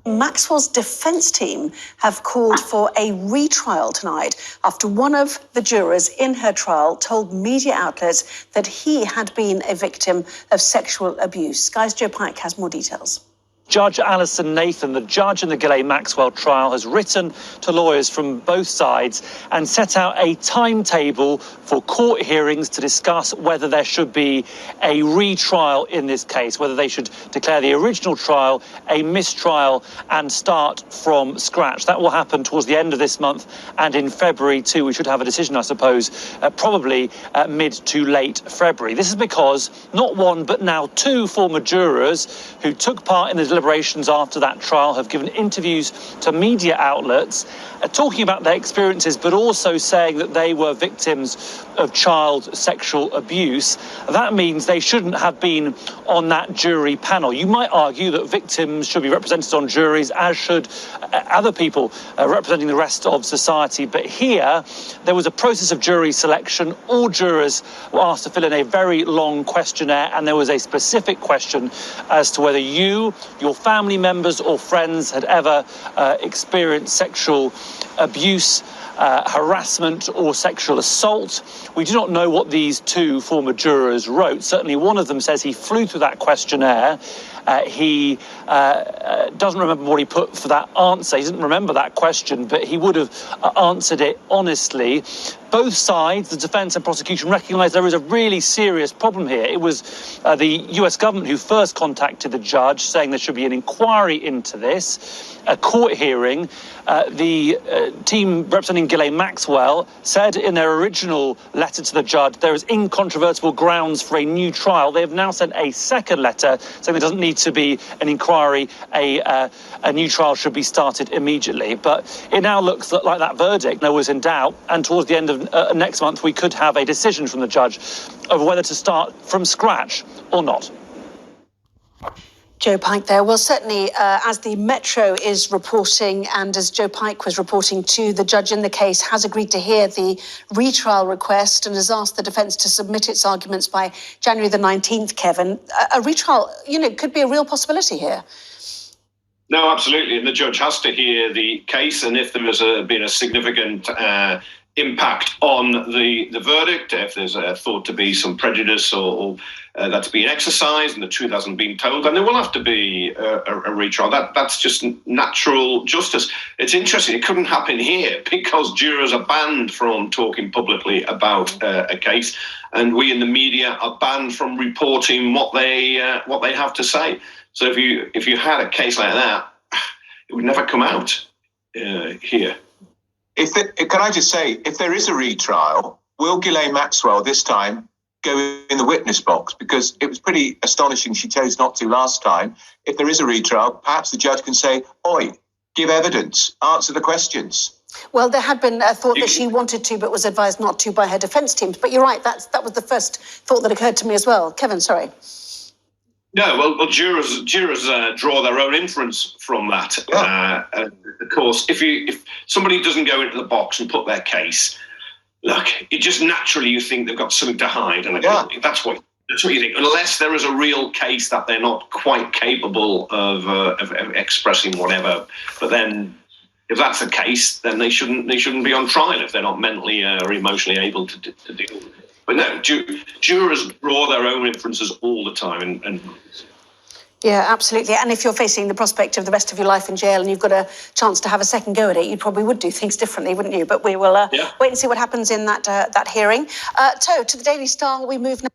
Maxwell's defence team have called for a retrial tonight after one of the jurors in her trial told media outlets that he had been a victim of sexual abuse. Sky's Joe Pike has more details. Judge Alison Nathan, the judge in the Ghislaine Maxwell trial, has written to lawyers from both sides and set out a timetable for court hearings to discuss whether there should be a retrial in this case, whether they should declare the original trial a mistrial and start from scratch. That will happen towards the end of this month, and in February too. We should have a decision, I suppose, probably mid to late February. This is because not one but now two former jurors who took part in the deliberations after that trial have given interviews to media outlets talking about their experiences, but also saying that they were victims of child sexual abuse. That means they shouldn't have been on that jury panel. You might argue that victims should be represented on juries, as should other people representing the rest of society. But here, there was a process of jury selection. All jurors were asked to fill in a very long questionnaire, and there was a specific question as to whether your family members or friends had ever experienced sexual abuse, harassment or sexual assault. We do not know what these two former jurors wrote. Certainly one of them says he flew through that questionnaire. He doesn't remember what he put for that answer. He doesn't remember that question, but he would have answered it honestly. Both sides, the defence and prosecution, recognise there is a really serious problem here. It was the US government who first contacted the judge saying there should be an inquiry into this, a court hearing. The team representing Ghislaine Maxwell said in their original letter to the judge there is incontrovertible grounds for a new trial. They have now sent a second letter saying there doesn't need to be an inquiry, a new trial should be started immediately. But it now looks like that verdict was in doubt, and towards the end of next month we could have a decision from the judge over whether to start from scratch or not. Joe Pike there. Well, certainly, as the Metro is reporting and as Joe Pike was reporting too, the judge in the case has agreed to hear the retrial request and has asked the defence to submit its arguments by January the 19th, Kevin. A retrial, could be a real possibility here. No, absolutely. And the judge has to hear the case. And if there has been a significant impact on the verdict, if there's thought to be some prejudice or that's being exercised and the truth hasn't been told, then there will have to be a retrial. That's just natural justice. It's interesting, it couldn't happen here because jurors are banned from talking publicly about a case, and we in the media are banned from reporting what they have to say. So if you had a case like that, it would never come out here. Can I just say, if there is a retrial, will Ghislaine Maxwell this time go in the witness box? Because it was pretty astonishing she chose not to last time. If there is a retrial, perhaps the judge can say, "Oi, give evidence, answer the questions." Well, there had been a thought that she wanted to, but was advised not to by her defence teams. But you're right, that was the first thought that occurred to me as well. Kevin, sorry. No, well, jurors draw their own inference from that. Yeah. Of course, if somebody doesn't go into the box and put their case, look, it just naturally you think they've got something to hide, and that's what you think. Unless there is a real case that they're not quite capable of expressing whatever. But then, if that's the case, then they shouldn't be on trial if they're not mentally or emotionally able to deal with it. But no, jurors draw their own inferences all the time. And yeah, absolutely. And if you're facing the prospect of the rest of your life in jail and you've got a chance to have a second go at it, you probably would do things differently, wouldn't you? But we will wait and see what happens in that hearing. To the Daily Star, we move now.